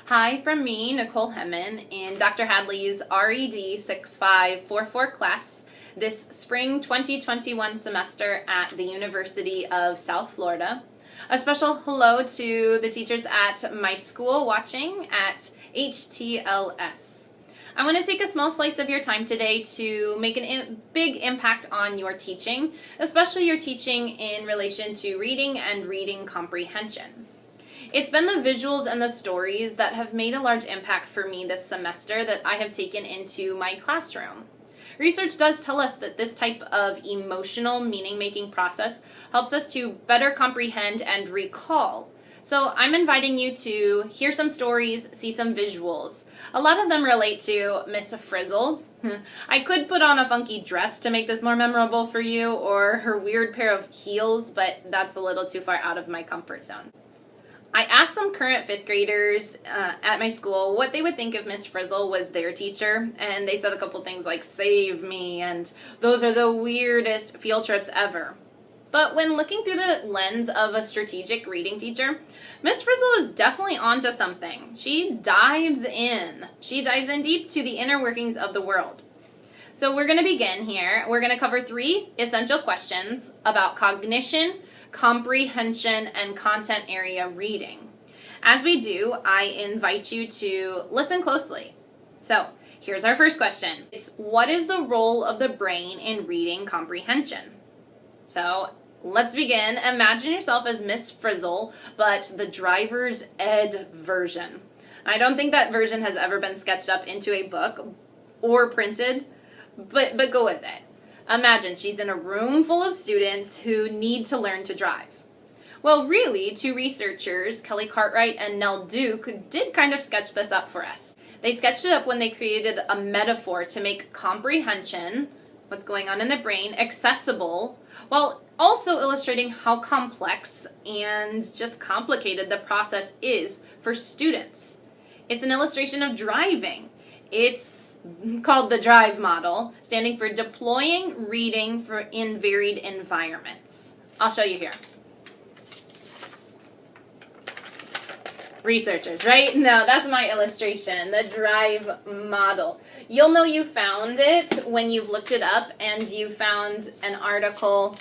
Hi from me, Nicole Hemman, in Dr. Hadley's RED 6544 class this spring 2021 semester at the University of South Florida. A special hello to the teachers at my school watching at HTLS. I want to take a small slice of your time today to make a big impact on your teaching, especially your teaching in relation to reading and reading comprehension. It's been the visuals and the stories that have made a large impact for me this semester that I have taken into my classroom. Research does tell us that this type of emotional meaning-making process helps us to better comprehend and recall. So I'm inviting you to hear some stories, see some visuals. A lot of them relate to Miss Frizzle. I could put on a funky dress to make this more memorable for you, or her weird pair of heels, but that's a little too far out of my comfort zone. I asked some current 5th graders at my school what they would think if Miss Frizzle was their teacher, and they said a couple things like, "Save me," and "Those are the weirdest field trips ever." But when looking through the lens of a strategic reading teacher, Miss Frizzle is definitely onto something. She dives in. She dives in deep to the inner workings of the world. So we're going to begin here. We're going to cover 3 essential questions about cognition, comprehension, and content area reading. As we do, I invite you to listen closely. So here's our first question. It's, what is the role of the brain in reading comprehension? So let's begin. Imagine yourself as Miss Frizzle, but the driver's ed version. I don't think that version has ever been sketched up into a book or printed, but go with it. Imagine she's in a room full of students who need to learn to drive. Well, really, 2 researchers, Kelly Cartwright and Nell Duke, did kind of sketch this up for us. They sketched it up when they created a metaphor to make comprehension, what's going on in the brain, accessible, while also illustrating how complex and just complicated the process is for students. It's an illustration of driving. It's called the DRIVE model, standing for deploying reading in varied environments. I'll show you here. Researchers, right? No, that's my illustration, the DRIVE model. You'll know you found it when you've looked it up and you found an article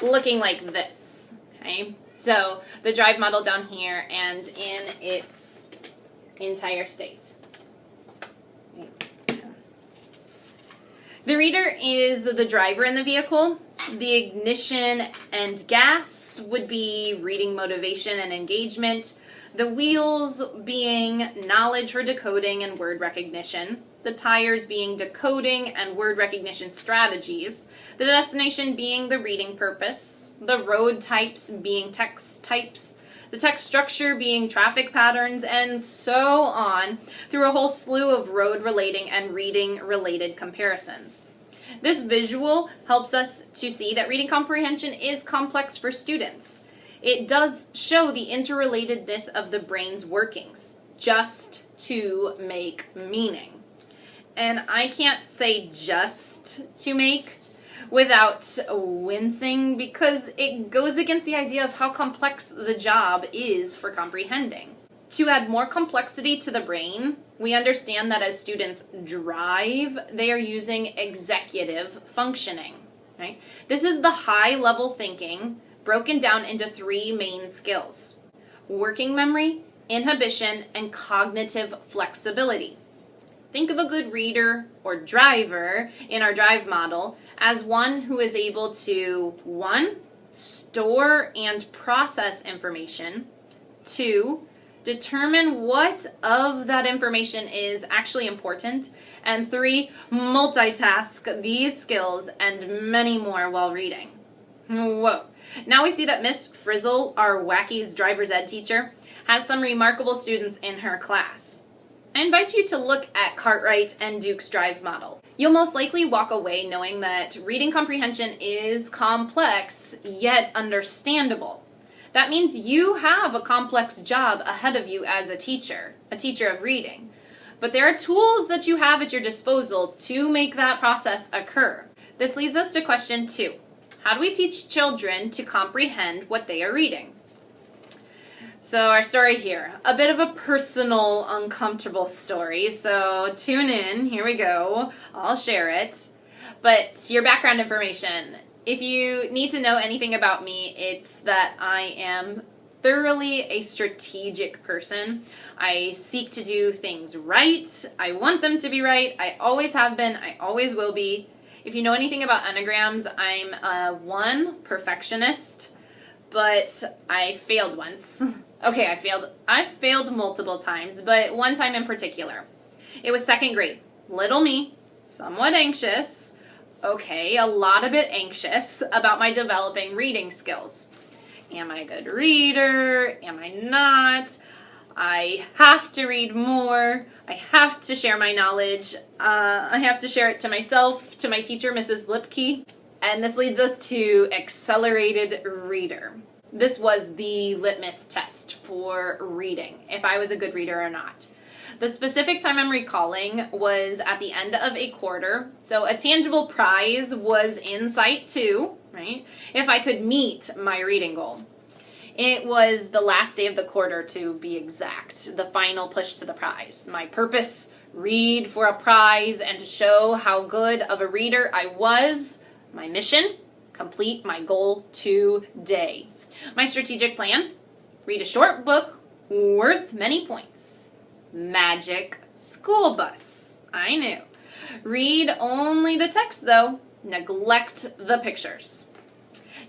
looking like this, okay? So the DRIVE model down here and in its entire state. The reader is the driver in the vehicle. The ignition and gas would be reading motivation and engagement. The wheels being knowledge for decoding and word recognition. The tires being decoding and word recognition strategies. The destination being the reading purpose. The road types being text types. The text structure being traffic patterns, and so on, through a whole slew of road-relating and reading-related comparisons. This visual helps us to see that reading comprehension is complex for students. It does show the interrelatedness of the brain's workings, just to make meaning. And I can't say just to make without wincing, because it goes against the idea of how complex the job is for comprehending. To add more complexity to the brain, we understand that as students drive, they are using executive functioning. Right? This is the high-level thinking broken down into 3 main skills: working memory, inhibition, and cognitive flexibility. Think of a good reader or driver in our DRIVE model as one who is able to, 1, store and process information, 2, determine what of that information is actually important, and 3, multitask these skills and many more while reading. Whoa. Now we see that Miss Frizzle, our Wacky's driver's ed teacher, has some remarkable students in her class. I invite you to look at Cartwright and Duke's DRIVE model. You'll most likely walk away knowing that reading comprehension is complex, yet understandable. That means you have a complex job ahead of you as a teacher of reading. But there are tools that you have at your disposal to make that process occur. This leads us to question 2. How do we teach children to comprehend what they are reading? So our story here, a bit of a personal, uncomfortable story, so tune in, here we go, I'll share it. But your background information, if you need to know anything about me, it's that I am thoroughly a strategic person. I seek to do things right, I want them to be right, I always have been, I always will be. If you know anything about Enneagrams, I'm a 1 perfectionist, but I failed once. Okay, I failed multiple times, but one time in particular. It was 2nd grade. Little me, somewhat anxious, okay, a lot of it anxious about my developing reading skills. Am I a good reader? Am I not? I have to read more. I have to share my knowledge. I have to share it to myself, to my teacher, Mrs. Lipke. And this leads us to accelerated reader. This was the litmus test for reading, if I was a good reader or not. The specific time I'm recalling was at the end of a quarter, so a tangible prize was in sight too, right? If I could meet my reading goal. It was the last day of the quarter, to be exact, the final push to the prize. My purpose, read for a prize and to show how good of a reader I was. My mission, complete my goal today. My strategic plan, read a short book worth many points. Magic school bus, I knew. Read only the text though, neglect the pictures.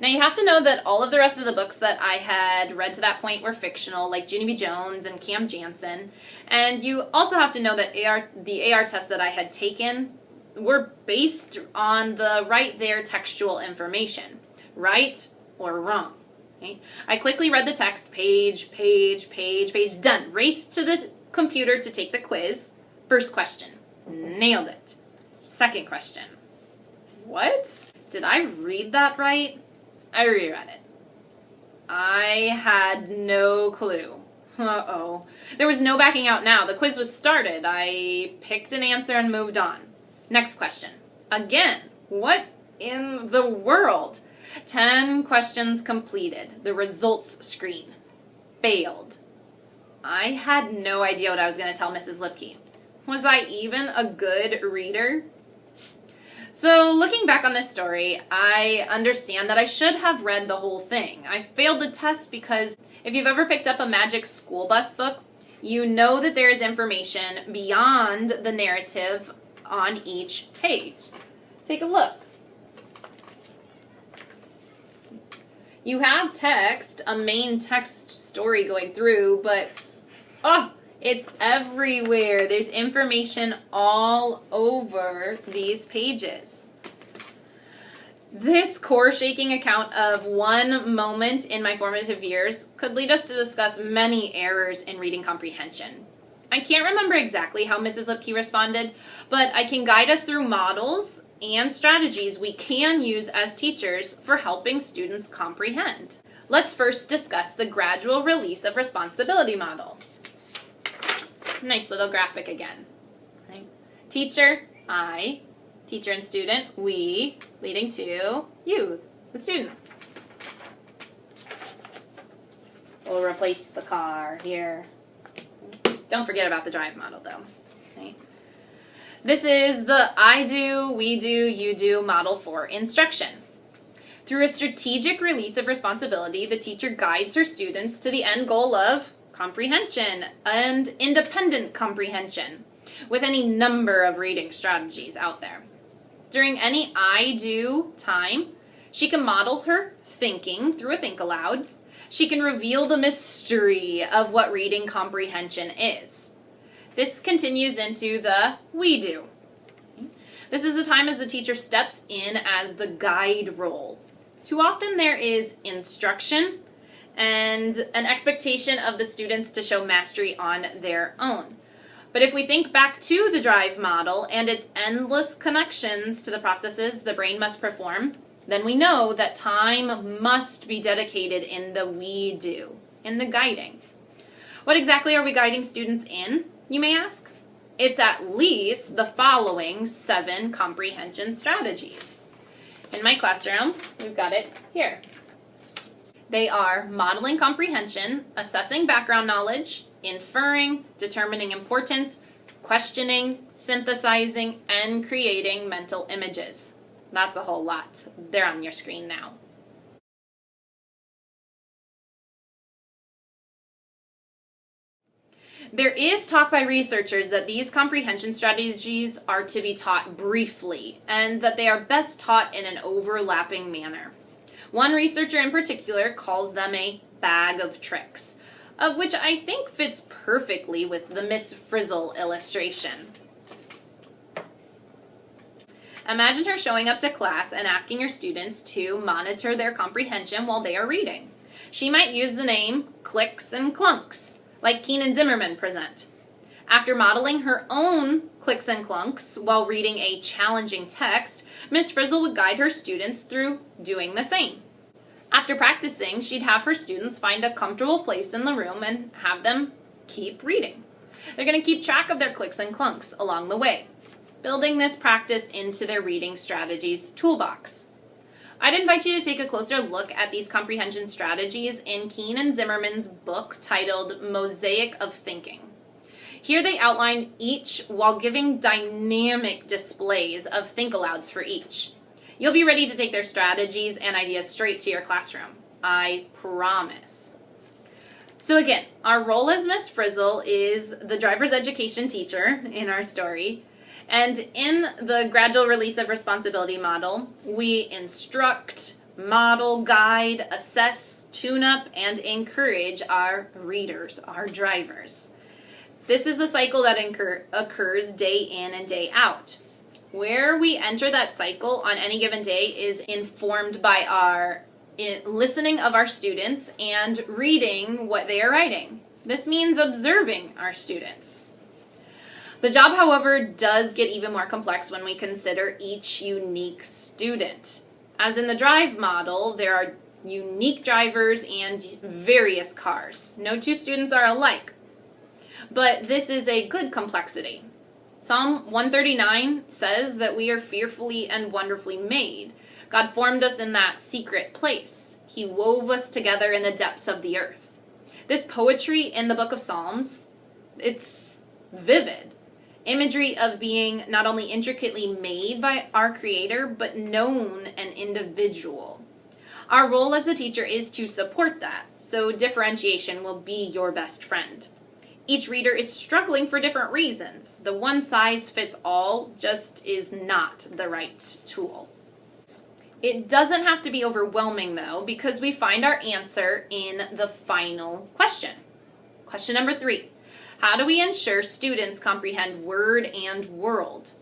Now you have to know that all of the rest of the books that I had read to that point were fictional, like Junie B. Jones and Cam Jansen. And you also have to know that the AR tests that I had taken were based on the right there textual information, right or wrong. Okay? I quickly read the text, page, done. Raced to the computer to take the quiz. First question, nailed it. Second question, what? Did I read that right? I reread it. I had no clue. Uh-oh. There was no backing out now. The quiz was started. I picked an answer and moved on. Next question. Again, what in the world? 10 questions completed. The results screen. Failed. I had no idea what I was going to tell Mrs. Lipke. Was I even a good reader? So looking back on this story, I understand that I should have read the whole thing. I failed the test because if you've ever picked up a Magic School Bus book, you know that there is information beyond the narrative on each page. Take a look. You have text, a main text story going through, but it's everywhere. There's information all over these pages. This core-shaking account of one moment in my formative years could lead us to discuss many errors in reading comprehension. I can't remember exactly how Mrs. Lipke responded, but I can guide us through models and strategies we can use as teachers for helping students comprehend. Let's first discuss the gradual release of responsibility model. Nice little graphic again. Right? Teacher, I, teacher and student, we, leading to you, the student. We'll replace the car here. Don't forget about the drive model though. Okay? This is the I do, we do, you do model for instruction. Through a strategic release of responsibility, the teacher guides her students to the end goal of comprehension and independent comprehension with any number of reading strategies out there. During any I do time, she can model her thinking through a think aloud. She can reveal the mystery of what reading comprehension is. This continues into the we do. This is the time as the teacher steps in as the guide role. Too often there is instruction and an expectation of the students to show mastery on their own. But if we think back to the drive model and its endless connections to the processes the brain must perform, then we know that time must be dedicated in the we do, in the guiding. What exactly are we guiding students in, you may ask? It's at least the following 7 comprehension strategies. In my classroom, we've got it here. They are modeling comprehension, assessing background knowledge, inferring, determining importance, questioning, synthesizing, and creating mental images. That's a whole lot. They're on your screen now. There is talk by researchers that these comprehension strategies are to be taught briefly, and that they are best taught in an overlapping manner. One researcher in particular calls them a bag of tricks, of which I think fits perfectly with the Miss Frizzle illustration. Imagine her showing up to class and asking her students to monitor their comprehension while they are reading. She might use the name clicks and clunks, like Keen and Zimmerman present. After modeling her own clicks and clunks while reading a challenging text, Miss Frizzle would guide her students through doing the same. After practicing, she'd have her students find a comfortable place in the room and have them keep reading. They're going to keep track of their clicks and clunks along the way, building this practice into their reading strategies toolbox. I'd invite you to take a closer look at these comprehension strategies in Keen and Zimmerman's book titled Mosaic of Thinking. Here they outline each while giving dynamic displays of think-alouds for each. You'll be ready to take their strategies and ideas straight to your classroom. I promise. So again, our role as Miss Frizzle is the driver's education teacher in our story. And in the gradual release of responsibility model, we instruct, model, guide, assess, tune up, and encourage our readers, our drivers. This is a cycle that occurs day in and day out. Where we enter that cycle on any given day is informed by our listening of our students and reading what they are writing. This means observing our students. The job, however, does get even more complex when we consider each unique student. As in the drive model, there are unique drivers and various cars. No two students are alike. But this is a good complexity. Psalm 139 says that we are fearfully and wonderfully made. God formed us in that secret place. He wove us together in the depths of the earth. This poetry in the book of Psalms, it's vivid. Imagery of being not only intricately made by our Creator, but known and individual. Our role as a teacher is to support that, so differentiation will be your best friend. Each reader is struggling for different reasons. The one-size-fits-all just is not the right tool. It doesn't have to be overwhelming, though, because we find our answer in the final question. Question number 3. How do we ensure students comprehend word and world?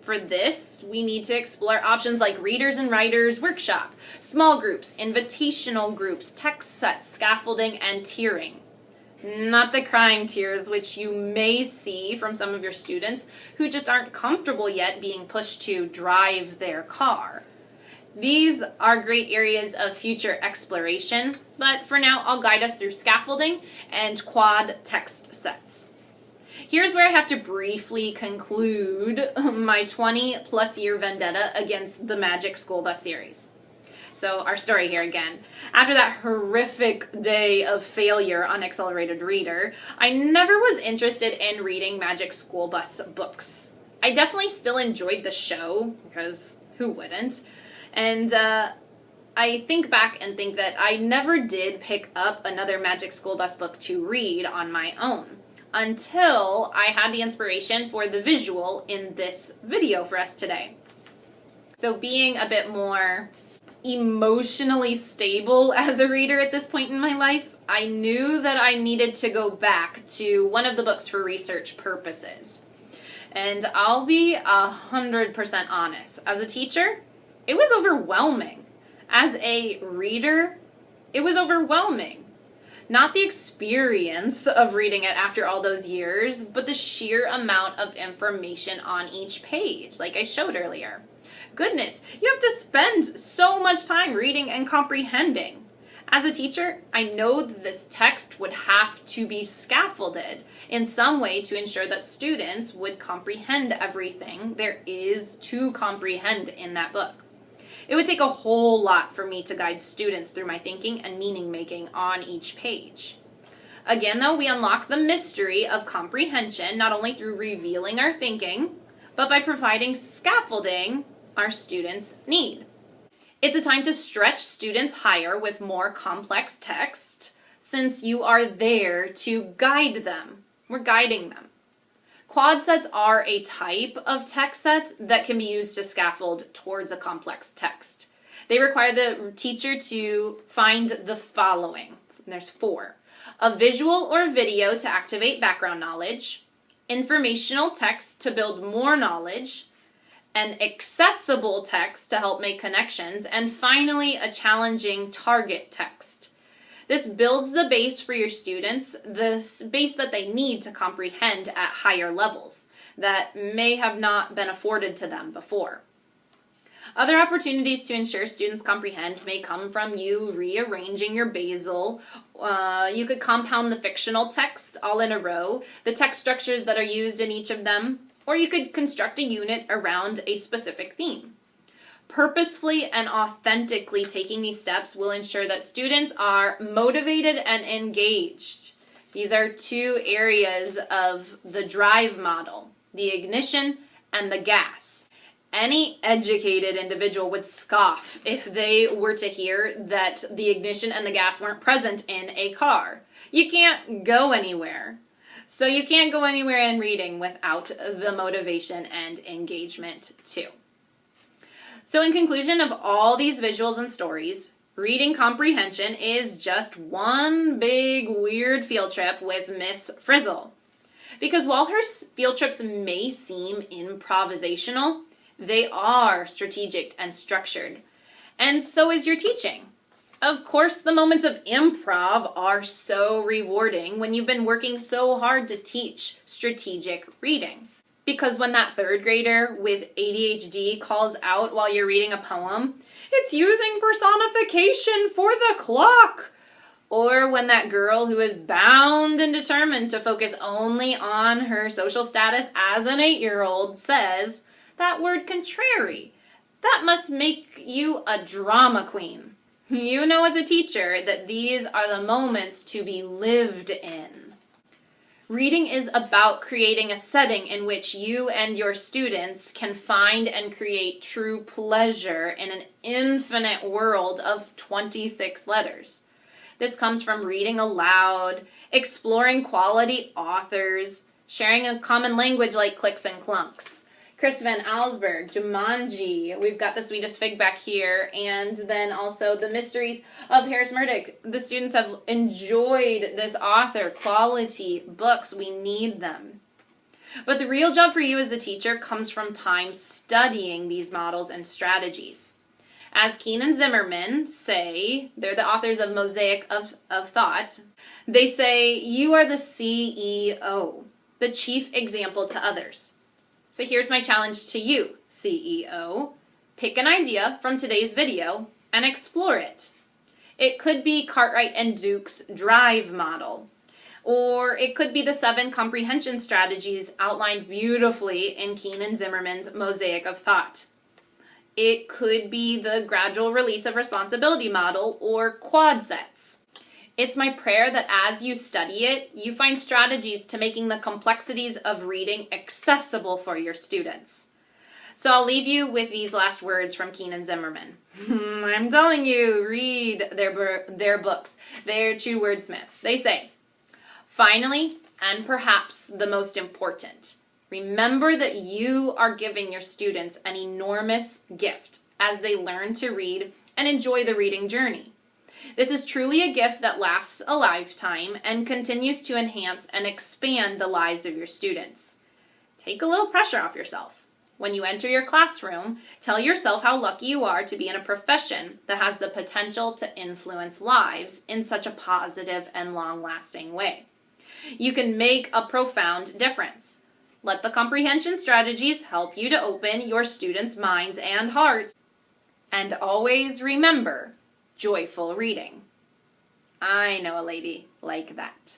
For this, we need to explore options like Readers and Writers Workshop, small groups, invitational groups, text sets, scaffolding, and tiering. Not the crying tears, which you may see from some of your students who just aren't comfortable yet being pushed to drive their car. These are great areas of future exploration, but for now I'll guide us through scaffolding and quad text sets. Here's where I have to briefly conclude my 20-plus year vendetta against the Magic School Bus series. So our story here again. After that horrific day of failure on Accelerated Reader, I never was interested in reading Magic School Bus books. I definitely still enjoyed the show, because who wouldn't? And I think back and think that I never did pick up another Magic School Bus book to read on my own until I had the inspiration for the visual in this video for us today. So being a bit more emotionally stable as a reader at this point in my life, I knew that I needed to go back to one of the books for research purposes. And I'll be 100% honest. As a teacher, it was overwhelming. As a reader, it was overwhelming. Not the experience of reading it after all those years, but the sheer amount of information on each page, like I showed earlier. Goodness, you have to spend so much time reading and comprehending. As a teacher, I know that this text would have to be scaffolded in some way to ensure that students would comprehend everything there is to comprehend in that book. It would take a whole lot for me to guide students through my thinking and meaning making on each page. Again, though, we unlock the mystery of comprehension not only through revealing our thinking, but by providing scaffolding our students need. It's a time to stretch students higher with more complex text, since you are there to guide them. We're guiding them. Quad sets are a type of text set that can be used to scaffold towards a complex text. They require the teacher to find the following. There's 4. A visual or video to activate background knowledge, informational text to build more knowledge, an accessible text to help make connections, and finally a challenging target text. This builds the base for your students, the base that they need to comprehend at higher levels that may have not been afforded to them before. Other opportunities to ensure students comprehend may come from you rearranging your basal. You could compound the fictional text all in a row, the text structures that are used in each of them, or you could construct a unit around a specific theme. Purposefully and authentically taking these steps will ensure that students are motivated and engaged. These are 2 areas of the drive model, the ignition and the gas. Any educated individual would scoff if they were to hear that the ignition and the gas weren't present in a car. You can't go anywhere. So you can't go anywhere in reading without the motivation and engagement too. So in conclusion of all these visuals and stories, reading comprehension is just one big weird field trip with Miss Frizzle. Because while her field trips may seem improvisational, they are strategic and structured. And so is your teaching. Of course, the moments of improv are so rewarding when you've been working so hard to teach strategic reading. Because when that 3rd grader with ADHD calls out while you're reading a poem, it's using personification for the clock. Or when that girl who is bound and determined to focus only on her social status as an 8-year-old says that word contrary. That must make you a drama queen. You know as a teacher that these are the moments to be lived in. Reading is about creating a setting in which you and your students can find and create true pleasure in an infinite world of 26 letters. This comes from reading aloud, exploring quality authors, sharing a common language like clicks and clunks. Chris Van Allsburg, Jumanji, we've got The Sweetest Fig back here, and then also The Mysteries of Harris Murdoch. The students have enjoyed this author, quality books, we need them. But the real job for you as a teacher comes from time studying these models and strategies. As Keene and Zimmerman say, they're the authors of Mosaic of Thought, they say, you are the CEO, the chief example to others. So here's my challenge to you, CEO. Pick an idea from today's video and explore it. It could be Cartwright and Duke's drive model, or it could be the 7 comprehension strategies outlined beautifully in Keene and Zimmerman's Mosaic of Thought. It could be the gradual release of responsibility model or quad sets. It's my prayer that as you study it, you find strategies to making the complexities of reading accessible for your students. So I'll leave you with these last words from Keene and Zimmerman. I'm telling you, read their books. They're true wordsmiths. They say, finally, and perhaps the most important, remember that you are giving your students an enormous gift as they learn to read and enjoy the reading journey. This is truly a gift that lasts a lifetime and continues to enhance and expand the lives of your students. Take a little pressure off yourself. When you enter your classroom, tell yourself how lucky you are to be in a profession that has the potential to influence lives in such a positive and long-lasting way. You can make a profound difference. Let the comprehension strategies help you to open your students' minds and hearts. And always remember, joyful reading. I know a lady like that.